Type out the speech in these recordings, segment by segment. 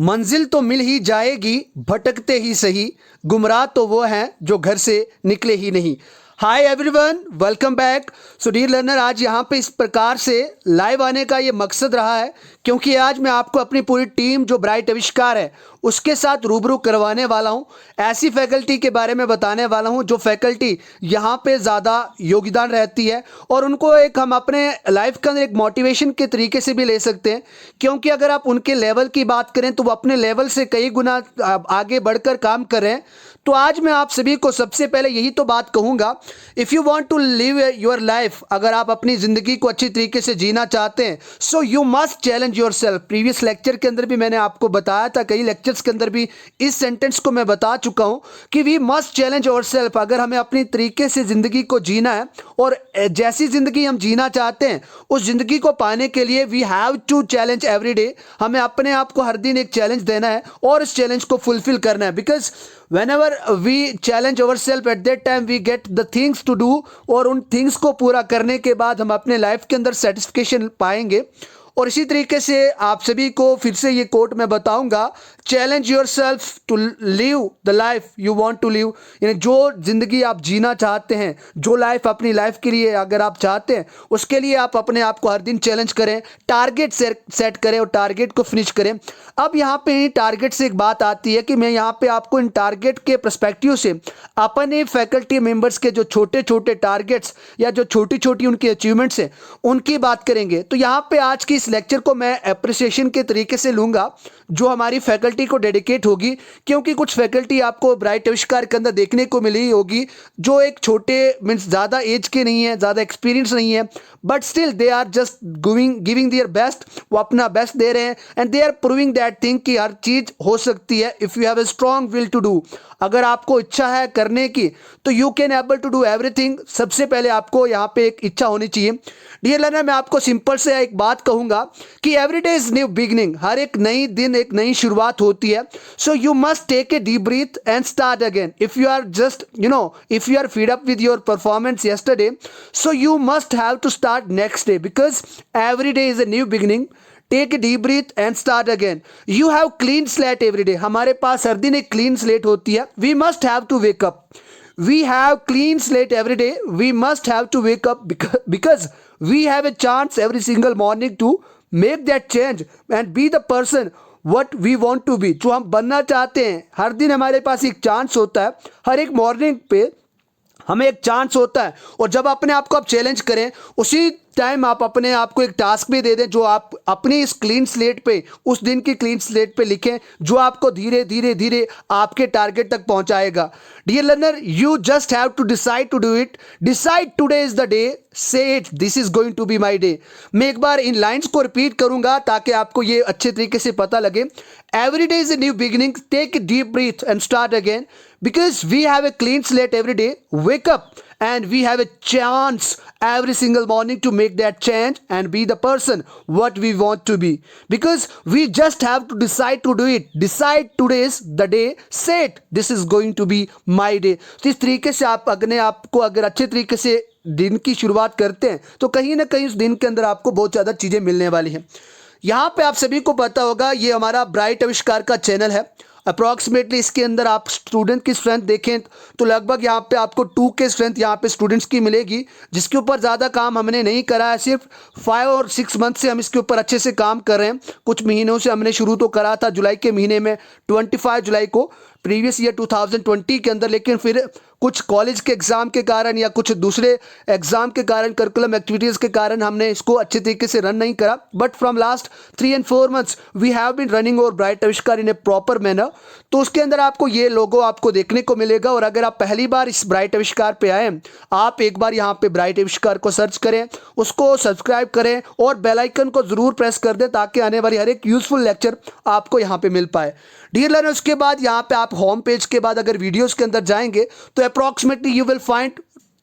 मंजिल तो मिल ही जाएगी भटकते ही सही, गुमराह तो वो हैं जो घर से निकले ही नहीं। Hi everyone, welcome back. So dear learner, आज यहाँ पे इस प्रकार से लाइव आने का ये मकसद रहा है क्योंकि आज मैं आपको अपनी पूरी टीम जो ब्राइट आविष्कार है उसके साथ रूबरू करवाने वाला हूँ। ऐसी फैकल्टी के बारे में बताने वाला हूँ जो फैकल्टी यहाँ पे ज़्यादा योगदान रहती है और उनको एक हम अपने लाइफ के अंदर एक मोटिवेशन के तरीके से भी ले सकते हैं, क्योंकि अगर आप उनके लेवल की बात करें तो वो अपने लेवल से कई गुना आगे बढ़कर काम कर रहे हैं। तो आज मैं आप सभी को सबसे पहले यही तो बात कहूँगा, if you want to live your life, अगर आप अपनी ज़िंदगी को अच्छी तरीके से जीना चाहते हैं, सो you must challenge your self. Previous lecture के अंदर भी मैंने आपको बताया था, कई लेक्चर्स के अंदर भी इस सेंटेंस को मैं बता चुका हूँ कि we must challenge yourself. अगर हमें अपनी तरीके से ज़िंदगी को जीना है और जैसी ज़िंदगी हम जीना चाहते हैं उस ज़िंदगी को पाने के लिए we have to challenge every day. हमें अपने आप को हर दिन एक चैलेंज देना है और इस चैलेंज को फुलफिल करना है, because whenever we challenge ourselves at that time we get the things to do, और उन थिंग्स को पूरा करने के बाद हम अपने लाइफ के अंदर सेटिस्फिकेशन पाएंगे। और इसी तरीके से आप सभी को फिर से ये कोट मैं बताऊंगा, challenge yourself to live the life you want to live. यानी जो ज़िंदगी आप जीना चाहते हैं, जो लाइफ अपनी लाइफ के लिए अगर आप चाहते हैं उसके लिए आप अपने आप को हर दिन चैलेंज करें, टारगेट सेट करें और टारगेट को फिनिश करें। अब यहाँ पे टारगेट से एक बात आती है कि मैं यहाँ पे आपको इन टारगेट के पर्सपेक्टिव से अपने फैकल्टी मेंबर्स के जो छोटे छोटे टारगेट्स या जो छोटी छोटी उनकी अचीवमेंट्स हैं उनकी बात करेंगे। तो यहाँ पे आज की इस लेक्चर को मैं अप्रिसिएशन के तरीके से लूँगा जो हमारी फैकल्टी को डेडिकेट होगी, क्योंकि कुछ फैकल्टी आपको ब्राइट आविष्कार के अंदर देखने को मिली होगी जो एक छोटे मीन्स ज़्यादा एज के नहीं है, ज़्यादा एक्सपीरियंस नहीं है, but still they are just giving their best. वो अपना बेस्ट दे रहे हैं and they are proving that thing कि हर चीज़ हो सकती है if you have a strong will to do. अगर आपको इच्छा है करने की तो you can able to do everything. सबसे पहले आपको यहाँ पे एक इच्छा होनी चाहिए। डियर लर्नर, मैं आपको सिंपल से एक बात कहूँगा कि every day is new beginning. हर एक नई दिन एक नई शुरुआत होती है। So you must take a deep breath and start again. If you are just if you are fed up with your performance yesterday, so you must have to start next day, because every day is a new beginning. Take a deep breath and start again. You have clean slate every day. हमारे पास हर दिन एक clean slate होती है. We must have to wake up. We have clean slate every day. We must have to wake up because we have a chance every single morning to make that change and be the person what we want to be, जो हम बनना चाहते हैं। हर दिन हमारे पास एक chance होता है, हर एक मॉर्निंग पे हमें एक चांस होता है, और जब अपने आप को आप चैलेंज करें उसी टाइम आप अपने आप को एक टास्क भी दे दें जो आप अपनी इस क्लीन स्लेट पे, उस दिन की क्लीन स्लेट पे लिखें जो आपको धीरे धीरे धीरे आपके टारगेट तक पहुंचाएगा। Dear learner, you just have to decide to do it. Decide today is the day, say it, this is going to be my day. मैं एक बार इन लाइन्स को रिपीट करूंगा ताकि आपको ये अच्छे तरीके से पता लगे। Every day is a new beginning, take a deep breath and start again, because we have a clean slate every day. Wake up and we have a chance every single morning to make that change and be the person what we want to be, because we just have to decide to do it. Decide today is the day, say it, this is going to be my day. तो इस तरीके से आप अपने आप को अगर अच्छे तरीके से दिन की शुरुआत करते हैं तो कहीं ना कहीं उस दिन के अंदर आपको बहुत ज़्यादा चीज़ें मिलने वाली हैं। यहाँ पे आप सभी को पता होगा ये हमारा ब्राइट आविष्कार का चैनल है। अप्रॉक्सीमेटली इसके अंदर आप स्टूडेंट की स्ट्रेंथ देखें तो लगभग यहाँ पे आपको 2 के स्ट्रेंथ यहाँ पे स्टूडेंट्स की मिलेगी, जिसके ऊपर ज़्यादा काम हमने नहीं करा है। सिर्फ 5 और 6 मंथ से हम इसके ऊपर अच्छे से काम कर रहे हैं। कुछ महीनों से हमने शुरू तो करा था जुलाई के महीने में, 25 जुलाई को प्रीवियस ईयर 2020 के अंदर, लेकिन फिर कुछ कॉलेज के एग्ज़ाम के कारण या कुछ दूसरे एग्ज़ाम के कारण, करिकुलम एक्टिविटीज़ के कारण हमने इसको अच्छे तरीके से रन नहीं करा। But from last 3 and 4 months we have been running और bright Avishkar in A proper manner. तो उसके अंदर आपको ये लोगो आपको देखने को मिलेगा, और अगर आप पहली बार इस ब्राइट आविष्कार पे आए, आप एक बार यहाँ पे ब्राइट आविष्कार को सर्च करें, उसको सब्सक्राइब करें और बेल आइकन को ज़रूर प्रेस कर दें ताकि आने वाली हर एक यूज़फुल लेक्चर आपको यहाँ पे मिल पाए। डियर लर्नर, उसके बाद यहाँ पे आप होम पेज के बाद अगर वीडियोस के अंदर जाएंगे तो approximately you will find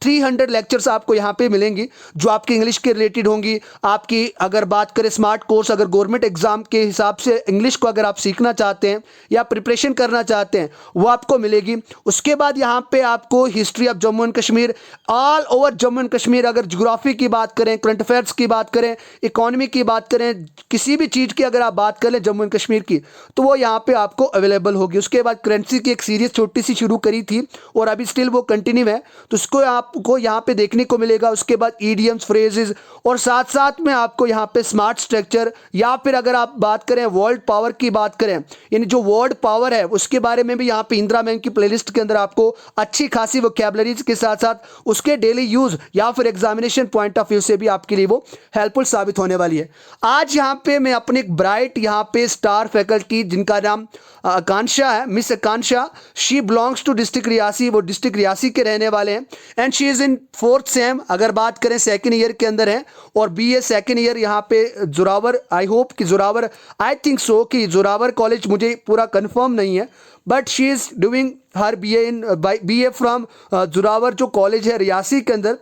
300 lectures आपको यहाँ पे मिलेंगी जो आपकी इंग्लिश के रिलेटेड होंगी। आपकी अगर बात करें स्मार्ट कोर्स, अगर गवर्नमेंट एग्जाम के हिसाब से इंग्लिश को अगर आप सीखना चाहते हैं या प्रिपरेशन करना चाहते हैं वो आपको मिलेगी। उसके बाद यहाँ पे आपको history of Jammu and Kashmir, all over Jammu and Kashmir, अगर ज्योग्राफी की बात करें, करंट अफेयर्स की बात करें, इकोनॉमी की बात करें, किसी भी चीज़ की अगर आप बात करें जम्मू एंड कश्मीर की, तो वो यहाँ पे आपको अवेलेबल होगी। उसके बाद करेंसी की एक सीरीज छोटी सी शुरू करी थी और अभी स्टिल वो कंटिन्यू है, तो उसको आपको यहाँ पे देखने को मिलेगा। उसके बाद ईडियम्स, फ्रेजेस, और साथ साथ में आपको यहाँ पे स्मार्ट स्ट्रक्चर, या फिर अगर आप बात करें वर्ल्ड पावर की बात करें, यानी जो वर्ल्ड पावर है उसके बारे में भी यहाँ पे इंदिरा मैम की प्लेलिस्ट के अंदर आपको अच्छी खासी वोकैबुलरीज के साथ साथ उसके डेली यूज या फिर एग्जामिनेशन पॉइंट ऑफ व्यू से भी आपके लिए वो हेल्पफुल साबित होने वाली है। आज यहाँ पे मैं अपने एक ब्राइट यहाँ पे स्टार फैकल्टी जिनका नाम आकांक्षा है, miss Akanksha, she belongs to district Reasi, वो डिस्ट्रिक्ट रियासी के रहने वाले हैं and she is in 4th sem, अगर बात करें सेकेंड ईयर के अंदर है, और बीए सेकेंड ईयर यहाँ पे जोरावर, आई होप कि जोरावर, आई थिंक सो कि जोरावर कॉलेज, मुझे पूरा कंफर्म नहीं है, but she is doing her BA from Zorawar जो कॉलेज है रियासी के अंदर,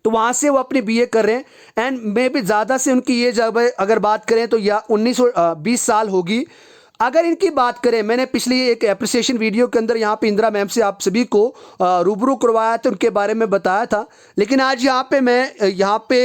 तो वहाँ से वो अपने बीए कर रहे हैं एंड मे भी ज़्यादा से उनकी एज अगर बात करें तो या 19-20 साल होगी। अगर इनकी बात करें, मैंने पिछली एक एप्रिसिएशन वीडियो के अंदर यहाँ पे इंदिरा मैम से आप सभी को रूबरू करवाया था, उनके बारे में बताया था, लेकिन आज यहाँ पे मैं यहाँ पे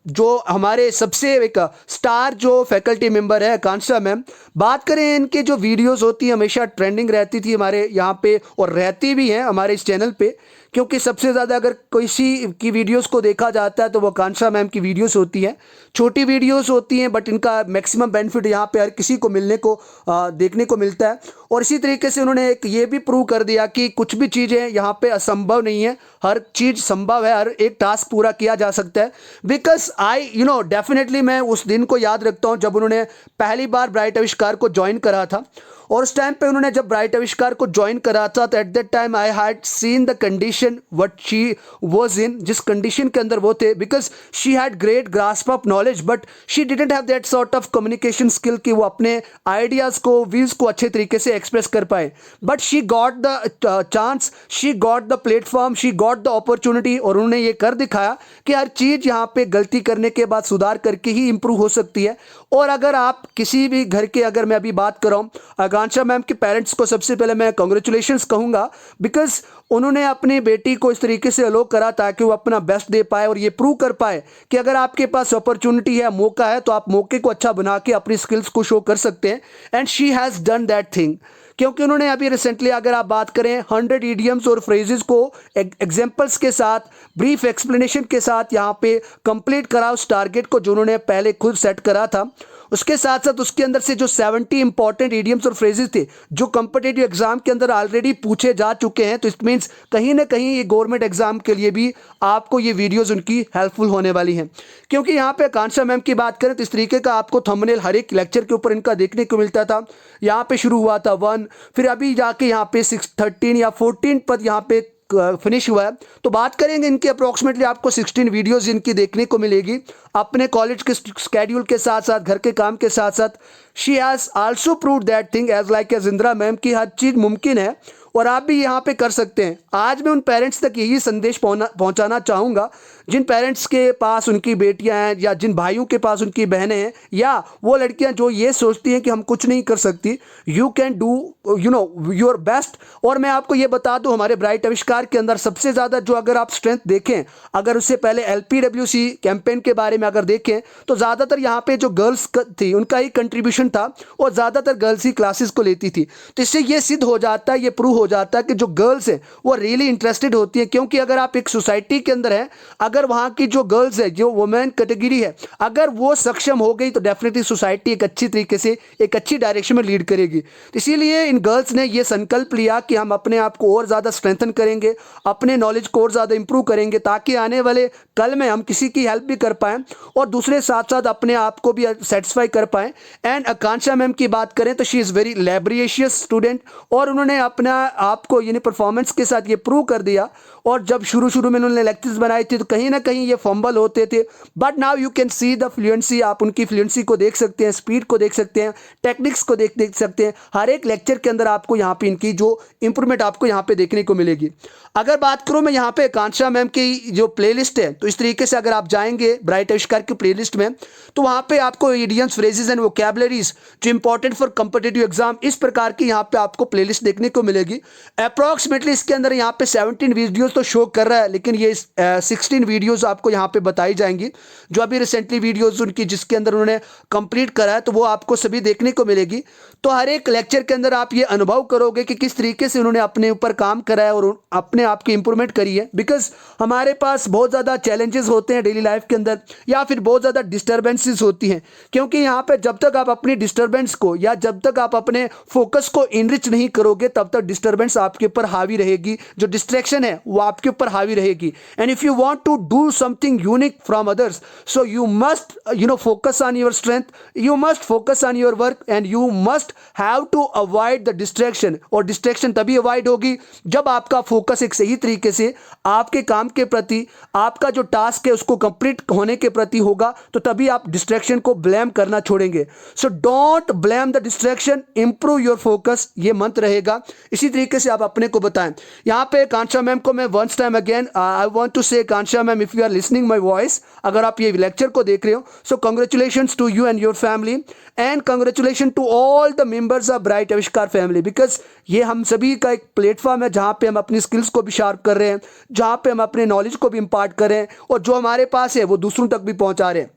जो हमारे सबसे एक स्टार जो फैकल्टी मेंबर है आकांक्षा मैम, बात करें इनके जो वीडियोस होती है हमेशा ट्रेंडिंग रहती थी हमारे यहाँ पे और रहती भी हैं हमारे इस चैनल पे, क्योंकि सबसे ज़्यादा अगर किसी की वीडियोस को देखा जाता है तो वो आकांक्षा मैम की वीडियोस होती हैं। छोटी वीडियोस होती हैं बट इनका मैक्सिमम बेनिफिट यहाँ पे हर किसी को मिलने को देखने को मिलता है। और इसी तरीके से उन्होंने एक ये भी प्रूव कर दिया कि कुछ भी चीज़ें यहाँ पे असंभव नहीं है, हर चीज़ संभव है, हर एक टास्क पूरा किया जा सकता है। बिकॉज आई डेफिनेटली मैं उस दिन को याद रखता हूँ जब उन्होंने पहली बार ब्राइट आविष्कार को ज्वाइन करा था, और उस टाइम पे उन्होंने जब ब्राइट आविष्कार को ज्वाइन करा था तो at that time I had seen the condition what she was in, जिस कंडीशन के अंदर वो थे, because she had great grasp of knowledge but she didn't have that sort of communication skill कि वो अपने आइडियाज़ को, व्यूज़ को अच्छे तरीके से एक्सप्रेस कर पाए। But she got the chance, she got the platform, she got the opportunity, और उन्होंने ये कर दिखाया कि हर चीज़ यहाँ पे गलती करने के बाद सुधार करके ही इंप्रूव हो सकती है। और अगर आप किसी भी घर के, अगर मैं अभी बात कर रहा हूँ आकांक्षा मैम के पेरेंट्स को, सबसे पहले मैं कॉन्ग्रेचुलेशंस कहूँगा, बिकॉज उन्होंने अपनी बेटी को इस तरीके से अलो करा ताकि वो अपना बेस्ट दे पाए और ये प्रूव कर पाए कि अगर आपके पास अपॉर्चुनिटी है, मौका है, तो आप मौके को अच्छा बना के अपनी स्किल्स को शो कर सकते हैं and she has done that thing. क्योंकि उन्होंने अभी रिसेंटली अगर आप बात करें 100 ईडियम्स और फ्रेजेस को एग्जाम्पल्स के साथ, ब्रीफ एक्सप्लेनेशन के साथ यहाँ पे कंप्लीट करा उस टारगेट को जो उन्होंने पहले खुद सेट करा था। उसके साथ साथ उसके अंदर से जो 70 इंपॉर्टेंट ईडियम्स और फ्रेजेस थे जो कॉम्पिटिटिव एग्जाम के अंदर ऑलरेडी पूछे जा चुके हैं, तो इट मीन्स कहीं ना कहीं ये गवर्नमेंट एग्जाम के लिए भी आपको ये वीडियोस उनकी हेल्पफुल होने वाली हैं। क्योंकि यहाँ पे आकांक्षा मैम की बात करें तो इस तरीके का आपको थंबनेल हर एक लेक्चर के ऊपर इनका देखने को मिलता था। यहाँ पे शुरू हुआ था 1, फिर अभी जाके यहाँ पे 13 या 14 पद यहाँ पे फिनिश हुआ है। तो बात करेंगे इनकी अप्रोक्सीमेटली आपको 16 वीडियोस इनकी देखने को मिलेगी अपने कॉलेज के स्केड्यूल के साथ साथ, घर के काम के साथ साथ। She has also prove that thing as like as Indira ma'am की हर चीज़ मुमकिन है और आप भी यहाँ पे कर सकते हैं। आज मैं उन पेरेंट्स तक यही संदेश पहुँचाना चाहूँगा जिन पेरेंट्स के पास उनकी बेटियाँ हैं या जिन भाइयों के पास उनकी बहनें हैं या वो लड़कियाँ जो ये सोचती हैं कि हम कुछ नहीं कर सकती। You can do your best. और मैं आपको ये बता दूं हमारे ब्राइट आविष्कार के अंदर सबसे ज़्यादा जो अगर आप स्ट्रेंथ देखें, अगर उससे पहले LPWC कैंपेन के बारे में अगर देखें तो ज़्यादातर यहाँ पे जो गर्ल्स थी उनका ही कंट्रीब्यूशन था और ज़्यादातर गर्ल्स ही क्लासेस को लेती थी। तो इससे ये सिद्ध हो जाता है, ये प्रूव हो जाता है कि जो गर्ल्स हैं वो रियली इंटरेस्टेड होती है। क्योंकि अगर आप एक सोसाइटी के अंदर हैं, अगर वहाँ की जो गर्ल्स है, जो वुमेन कैटेगरी है, अगर वो सक्षम हो गई तो डेफिनेटली सोसाइटी एक अच्छी तरीके से एक अच्छी डायरेक्शन में लीड करेगी। तो इसीलिए इन गर्ल्स ने ये संकल्प लिया कि हम अपने आप को और ज़्यादा स्ट्रेंथन करेंगे, अपने नॉलेज को और ज़्यादा इंप्रूव करेंगे ताकि आने वाले कल में हम किसी की हेल्प भी कर पाएँ और दूसरे साथ साथ अपने आप को भी सेटिस्फाई कर पाएँ। एंड आकांक्षा मैम की बात करें तो शी इज़ वेरी लैबोरेशियस स्टूडेंट और उन्होंने अपना आप को यानी परफॉर्मेंस के साथ ये प्रूव कर दिया। और जब शुरू में उन्होंने लेक्चर्स बनाए थे तो कहीं कहीं ना कहीं ये फंबल होते थे, but now you can see the fluency, आप उनकी फ्लुएंसी को देख सकते हैं, स्पीड को देख सकते हैं, टेक्निक्स को देख सकते हैं। हर एक लेक्चर के अंदर आपको यहाँ पे इनकी जो इंप्रूवमेंट आपको यहाँ पे देखने को मिलेगी। अगर बात करूँ मैं यहाँ पे आकांक्षा मैम की जो प्लेलिस्ट है, तो इस तरीके से अगर आप जाएंगे ब्राइट आविष्कार की प्लेलिस्ट में, तो वहाँ पे आपको इडियम्स, फ्रेजेस एंड वोकैबुलरीज जो इंपॉर्टेंट फॉर कॉम्पिटिटिव एग्जाम, इस प्रकार की यहाँ पे आपको प्लेलिस्ट देखने को मिलेगी। अप्रॉक्सीमेटली इसके अंदर यहाँ पे 17 वीडियोस तो शो कर रहा है, लेकिन ये 16 वीडियोस आपको यहाँ पे बताई जाएंगी, जो अभी रिसेंटली वीडियोस उनकी जिसके अंदर उन्होंने कंप्लीट करा है, तो वो आपको सभी देखने को मिलेगी। तो हर एक लेक्चर के अंदर आप ये अनुभव करोगे कि किस तरीके से उन्होंने अपने ऊपर काम करा है और अपने आप की इंप्रूवमेंट करी है। बिकॉज हमारे पास बहुत ज़्यादा चैलेंजेस होते हैं डेली लाइफ के अंदर, या फिर बहुत ज़्यादा डिस्टर्बेंसेस होती हैं, क्योंकि यहाँ पे जब तक आप अपनी डिस्टर्बेंस को या जब तक आप अपने फोकस को इनरिच नहीं करोगे, तब तक डिस्टर्बेंस आपके ऊपर हावी रहेगी, जो डिस्ट्रैक्शन है वो आपके ऊपर हावी रहेगी। And if you want to do something unique from others, so you must focus on your strength, you must focus on your work, and you must have to avoid the distraction. और distraction तभी avoid होगी जब आपका focus एक सही तरीके से आपके काम के प्रति, आपका जो टास्क है उसको कंप्लीट होने के प्रति होगा, तो तभी आप डिस्ट्रैक्शन को ब्लेम करना छोड़ेंगे। So don't blame the distraction, improve your focus, ये मंत्र रहेगा। इसी तरीके से आप अपने को बताएं। यहाँ पे कांक्षा मैम को मैं once time again I want to say, Kanksha ma'am, if you are listening my voice, अगर आप ये लेक्चर को देख रहे हो, so congratulations to you and your family, and congratulation to all the members of bright Aavishkar family, because ये हम सभी का एक प्लेटफॉर्म है जहाँ पे हम अपनी स्किल्स को भी शार्प कर रहे हैं, जहाँ पे हम अपने नॉलेज को भी इम्पार्ट कर रहे हैं, और जो हमारे पास है वो दूसरों तक भी पहुँचा रहे हैं।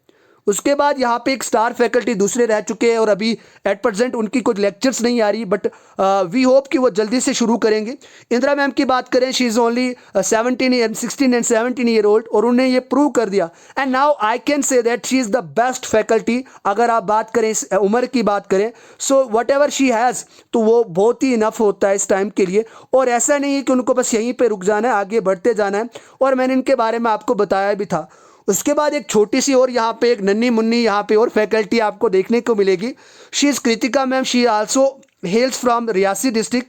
उसके बाद यहाँ पे एक स्टार फैकल्टी दूसरे रह चुके हैं, और अभी एट प्रेजेंट उनकी कुछ लेक्चर्स नहीं आ रही, बट वी होप कि वो जल्दी से शुरू करेंगे। इंदिरा मैम की बात करें, she is only 16 and 17 year old, और उन्हें ये प्रूव कर दिया, and now I can say that she is the best faculty. अगर आप बात करें इस उम्र की बात करें, so what ever she has, तो वो बहुत ही इनफ होता है इस टाइम के लिए। और ऐसा नहीं है कि उनको बस यहीं पर रुक जाना है, आगे बढ़ते जाना है, और मैंने इनके बारे में आपको बताया भी था। उसके बाद एक छोटी सी और यहाँ पे एक नन्ही मुन्नी यहाँ पे और फैकल्टी आपको देखने को मिलेगी। She is Kritika ma'am, she also हेल्स from Reasi district,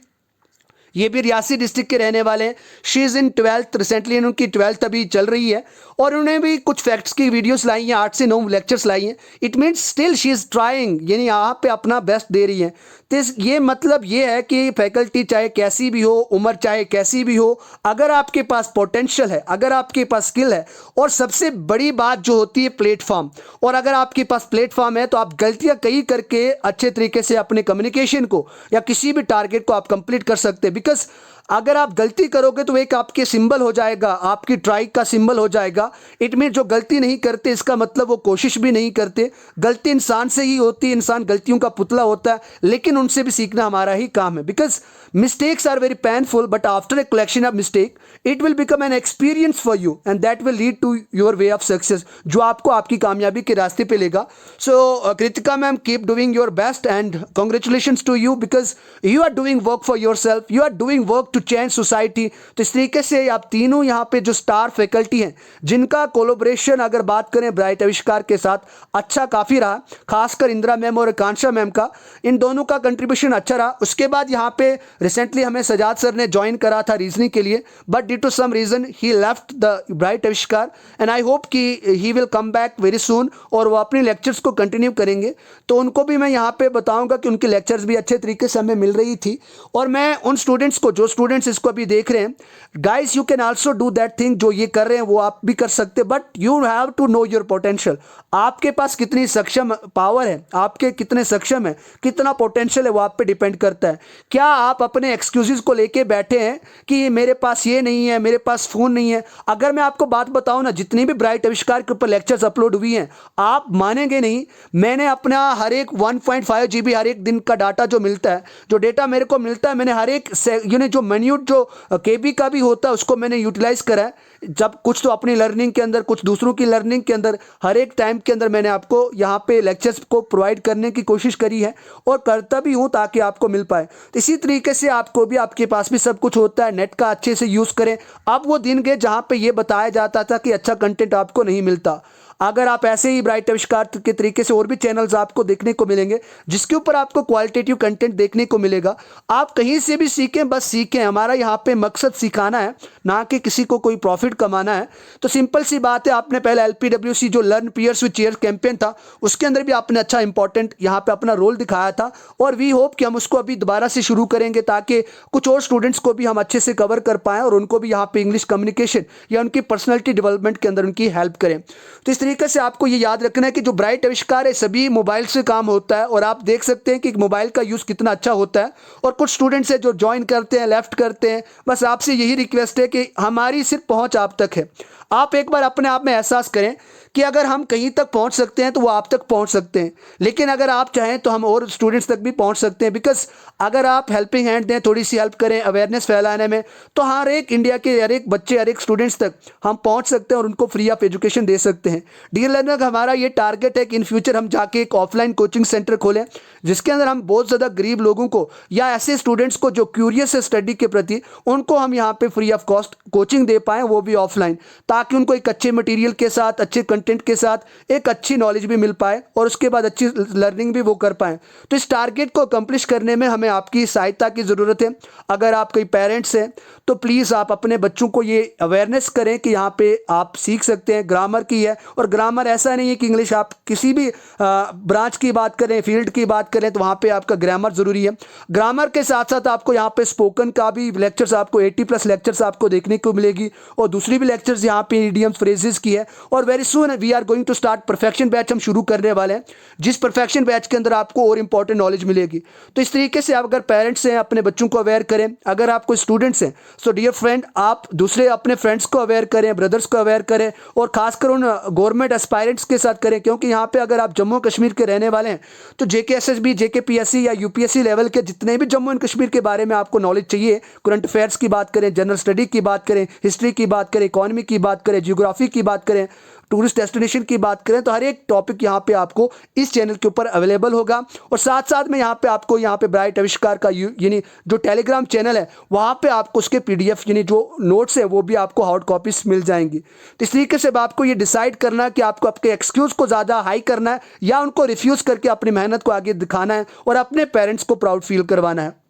ये भी रियासी डिस्ट्रिक्ट के रहने वाले हैं। She is in 12th, recently उनकी 12th अभी चल रही है, और उन्हें भी कुछ फैक्ट्स की वीडियोस लाई हैं, 8 से 9 लेक्चर्स लाई हैं। It means still she is trying, यानी यहाँ पे अपना बेस्ट दे रही है। तो ये मतलब ये है कि फैकल्टी चाहे कैसी भी हो, उम्र चाहे कैसी भी हो, अगर आपके पास पोटेंशियल है, अगर आपके पास स्किल है, और सबसे बड़ी बात जो होती है प्लेटफॉर्म, और अगर आपके पास प्लेटफॉर्म है, तो आप गलतियाँ कई करके अच्छे तरीके से अपने कम्युनिकेशन को या किसी भी टारगेट को आप कंप्लीट कर सकते हैं। बिकॉज अगर आप गलती करोगे तो एक आपके सिंबल हो जाएगा, आपकी ट्राई का सिंबल हो जाएगा। इट मीन जो गलती नहीं करते, इसका मतलब वो कोशिश भी नहीं करते। गलती इंसान से ही होती है, इंसान गलतियों का पुतला होता है, लेकिन उनसे भी सीखना हमारा ही काम है। Because mistakes are very painful, but after a collection of mistake it will become an experience for you, and that will lead to your way of success, जो आपको आपकी कामयाबी के रास्ते पे लेगा। So Kritika ma'am, keep doing your best, and congratulations to you, because you are doing work for your self, you are doing work to change society. तो इस तरीके से आप तीनों यहाँ पे जो स्टार फैकल्टी हैं, जिनका कोलोब्रेशन अगर बात करें ब्राइट आविष्कार के साथ अच्छा काफ़ी रहा, खासकर इंदिरा मैम और कांक्षा मैम का, इन दोनों का कंट्रीब्यूशन अच्छा रहा। उसके बाद यहाँ पे रिसेंटली हमें सजाद सर ने ज्वाइन करा था रीजनिंग के लिए, but due to some reason he left the bright Avishkar, and I hope कि he will come back very soon, और वो अपने लेक्चर्स को कंटिन्यू करेंगे। तो उनको भी मैं यहाँ पे बताऊँगा कि उनके लेक्चर्स भी अच्छे तरीके से हमें मिल रही थी। और मैं उन स्टूडेंट्स को, जो स्टूडेंट्स इसको अभी देख रहे हैं, guys you can also do that thing, जो ये कर रहे हैं वो आप भी कर सकते हैं, but you have to know your potential. आपके पास कितनी सक्षम पावर है, आपके कितने सक्षम है, कितना पोटेंशियल है, वो आप पे डिपेंड करता है। क्या आप अपने एक्सक्यूजेस को लेके बैठे हैं कि मेरे पास ये नहीं है, मेरे पास फ़ोन नहीं है? अगर मैं आपको बात बताऊं ना, जितनी भी ब्राइट आविष्कार के ऊपर लेक्चर्स अपलोड हुई हैं, आप मानेंगे नहीं, मैंने अपना हर एक 1.5 GB हर एक दिन का डाटा जो मिलता है, जो डेटा मेरे को मिलता है, मैंने हर एक जो मिनट जो केबी का भी होता है उसको मैंने यूटिलाइज करा है। जब कुछ तो अपनी लर्निंग के अंदर, कुछ दूसरों की लर्निंग के अंदर, हर एक टाइम के अंदर मैंने आपको यहाँ पे लेक्चर्स को प्रोवाइड करने की कोशिश करी है, और करता भी हूँ ताकि आपको मिल पाए। तो इसी तरीके से आपको भी, आपके पास भी सब कुछ होता है, नेट का अच्छे से यूज़ करें। अब वो दिन गए जहाँ पे ये बताया जाता था कि अच्छा कंटेंट आपको नहीं मिलता। अगर आप ऐसे ही ब्राइट आविष्कार के तरीके से और भी चैनल्स आपको देखने को मिलेंगे जिसके ऊपर आपको क्वालिटेटिव कंटेंट देखने को मिलेगा। आप कहीं से भी सीखें, बस सीखें, हमारा यहाँ पे मकसद सिखाना है, ना कि किसी को कोई प्रॉफिट कमाना है। तो सिंपल सी बात है, आपने पहले LPWC जो learn peers with chair campaign था उसके अंदर भी आपने अच्छा इंपॉर्टेंट यहाँ पे अपना रोल दिखाया था, और वी होप कि हम उसको अभी दोबारा से शुरू करेंगे ताकि कुछ और स्टूडेंट्स को भी हम अच्छे से कवर कर पाएं और उनको भी यहाँ पे इंग्लिश कम्युनिकेशन या उनकी पर्सनैलिटी डेवलपमेंट के अंदर उनकी हेल्प करें। तो इस तरीके से आपको ये याद रखना है कि जो ब्राइट आविष्कार है सभी मोबाइल से काम होता है, और आप देख सकते हैं कि मोबाइल का यूज़ कितना अच्छा होता है। और कुछ स्टूडेंट्स हैं जो ज्वाइन करते हैं, लेफ्ट करते हैं, बस आपसे यही रिक्वेस्ट है कि हमारी सिर्फ पहुंच आप तक है। आप एक बार अपने आप में एहसास करें कि अगर हम कहीं तक पहुंच सकते हैं तो वो आप तक पहुंच सकते हैं, लेकिन अगर आप चाहें तो हम और स्टूडेंट्स तक भी पहुंच सकते हैं। बिकॉज अगर आप हेल्पिंग हैंड दें, थोड़ी सी हेल्प करें अवेयरनेस फैलाने में, तो हर एक इंडिया के हर एक बच्चे, हर एक स्टूडेंट्स तक हम पहुंच सकते हैं और उनको फ्री ऑफ एजुकेशन दे सकते हैं। डियर लर्नर, हमारा ये टारगेट है कि इन फ्यूचर हम जाके एक ऑफलाइन कोचिंग सेंटर खोलें जिसके अंदर हम बहुत ज़्यादा गरीब लोगों को या ऐसे स्टूडेंट्स को जो क्यूरियस है स्टडी के प्रति, उनको हम यहाँ पे फ्री ऑफ कॉस्ट कोचिंग दे पाएँ, वो भी ऑफलाइन, ताकि उनको एक अच्छे मटेरियल के साथ, अच्छे कंटेंट के साथ एक अच्छी नॉलेज भी मिल पाए और उसके बाद अच्छी लर्निंग भी वो कर पाएँ। तो इस टारगेट को अकम्प्लिश करने में हमें आपकी सहायता की ज़रूरत है। अगर आप कोई पेरेंट्स हैं तो प्लीज़ आप अपने बच्चों को ये अवेयरनेस करें कि यहाँ पे आप सीख सकते हैं, ग्रामर की है। और ग्रामर ऐसा नहीं है कि इंग्लिश आप किसी भी ब्रांच की बात करें, फील्ड की बात करें, तो वहाँ पे आपका ग्रामर ज़रूरी है। ग्रामर के साथ साथ आपको यहाँ पे स्पोकन का भी लेक्चर्स, आपको 80+ लेक्चर्स आपको देखने को मिलेगी, और दूसरी भी लेक्चर्स यहाँ पे इडियम्स फ्रेजेस की है। और very soon we are going to start perfection batch, हम शुरू करने वाले हैं, जिस परफेक्शन बैच के अंदर आपको और इंपॉर्टेंट नॉलेज मिलेगी। तो इस तरीके से आप अगर पेरेंट्स हैं अपने बच्चों को अवेयर करें, अगर आप कोई स्टूडेंट्स हैं सो डियर फ्रेंड आप दूसरे अपने फ्रेंड्स को अवेयर करें, ब्रदर्स को अवेयर करें, और खासकर उन गवर्नमेंट एस्पायरेंट्स के साथ करें, क्योंकि यहाँ पे अगर आप जम्मू कश्मीर के रहने वाले हैं तो JKSSB, JKPSC या UPSC लेवल के जितने भी जम्मू एंड कश्मीर के बारे में आपको नॉलेज चाहिए, करंट अफेयर्स की बात करें, जनरल स्टडी की बात करें, हिस्ट्री की बात करें, इकोनॉमी की बात करें, जियोग्राफी की बात करें, टूरिस्ट डेस्टिनेशन की बात करें, तो हर एक टॉपिक यहाँ पे आपको इस चैनल के ऊपर अवेलेबल होगा। और साथ साथ में यहाँ पे आपको यहाँ पे ब्राइट आविष्कार का यानी जो टेलीग्राम चैनल है वहाँ पे आपको उसके PDF यानी जो नोट्स है वो भी आपको हार्ड कॉपीज मिल जाएंगी। तो इस तरीके से आपको ये डिसाइड करना है कि आपको आपके एक्सक्यूज़ को ज़्यादा हाई करना है या उनको रिफ्यूज़ करके अपनी मेहनत को आगे दिखाना है और अपने पेरेंट्स को प्राउड फील करवाना है।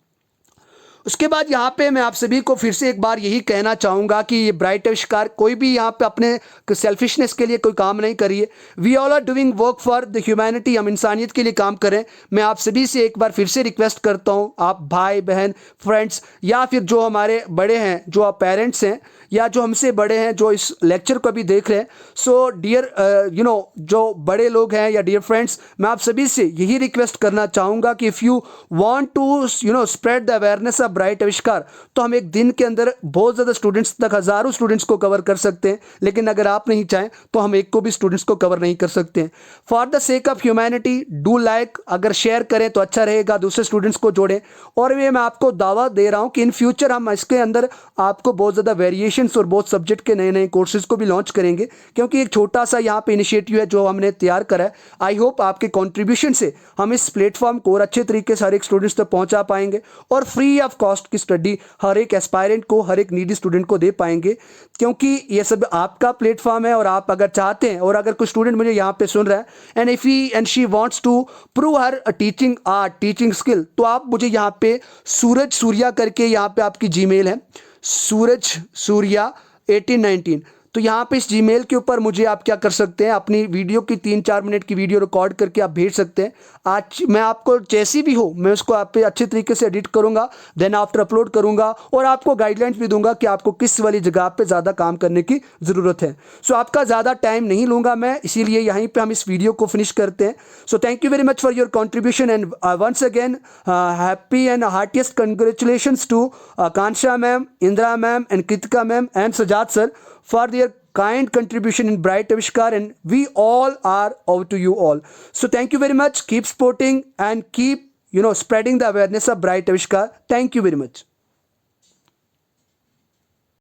उसके बाद यहाँ पे मैं आप सभी को फिर से एक बार यही कहना चाहूँगा कि ये ब्राइट आविष्कार कोई भी यहाँ पे अपने सेल्फिशनेस के लिए कोई काम नहीं करिए। We all are doing work for the humanity, हम इंसानियत के लिए काम करें। मैं आप सभी से एक बार फिर से रिक्वेस्ट करता हूँ, आप भाई बहन, फ्रेंड्स, या फिर जो हमारे बड़े हैं, जो आप पेरेंट्स हैं या जो हमसे बड़े हैं जो इस लेक्चर को भी देख रहे हैं, सो डियर जो बड़े लोग हैं या डियर फ्रेंड्स, मैं आप सभी से यही रिक्वेस्ट करना चाहूँगा कि if you want to spread the awareness of bright Avishkar, तो हम एक दिन के अंदर बहुत ज़्यादा स्टूडेंट्स तक, हज़ारों स्टूडेंट्स को कवर कर सकते हैं। लेकिन अगर आप नहीं चाहें तो हम एक को भी स्टूडेंट्स को कवर नहीं कर सकते हैं। For the sake of humanity do like, अगर शेयर करें तो अच्छा रहेगा, दूसरे स्टूडेंट्स को जोड़ें। और ये मैं आपको दावा दे रहा हूँ कि इन फ्यूचर हम इसके अंदर आपको बहुत ज़्यादा वेरिएशन और बहुत सब्जेक्ट के नए नए कोर्सेज को भी लॉन्च करेंगे, क्योंकि एक छोटा सा यहाँ पे इनिशिएटिव है जो हमने तैयार करा है। आई होप आपके कंट्रीब्यूशन से हम इस प्लेटफॉर्म को और अच्छे तरीके से हर एक स्टूडेंट्स तक पहुंचा पाएंगे और फ्री ऑफ कॉस्ट की स्टडी हर एक एस्पायरेंट को, हर एक नीडी स्टूडेंट को दे पाएंगे, क्योंकि ये सब आपका प्लेटफॉर्म है। और आप अगर चाहते हैं, और अगर कोई स्टूडेंट मुझे यहाँ पे सुन रहा है and if he and she wants to prove her teaching art, teaching skill, तो आप मुझे यहाँ पे सूरज सूर्या करके यहाँ पे आपकी जीमेल है, सूरज सूर्या 1819, तो यहाँ पे इस जीमेल के ऊपर मुझे आप क्या कर सकते हैं, अपनी वीडियो की 3-4 मिनट की वीडियो रिकॉर्ड करके आप भेज सकते हैं। आज मैं आपको जैसी भी हो मैं उसको आप पे अच्छे तरीके से एडिट करूँगा, देन आफ्टर अपलोड करूँगा और आपको गाइडलाइंस भी दूंगा कि आपको किस वाली जगह पे ज़्यादा काम करने की ज़रूरत है। सो आपका ज़्यादा टाइम नहीं लूँगा मैं, इसीलिए यहीं पर हम इस वीडियो को फिनिश करते हैं। So thank you very much for your contribution and once again happy and heartiest congratulations to Kanksha ma'am, Indira ma'am and Kritika ma'am and Sajad sir for their kind contribution in Bright Avishkar, and we all are over to you all. So thank you very much. Keep supporting and keep spreading the awareness of Bright Avishkar. Thank you very much.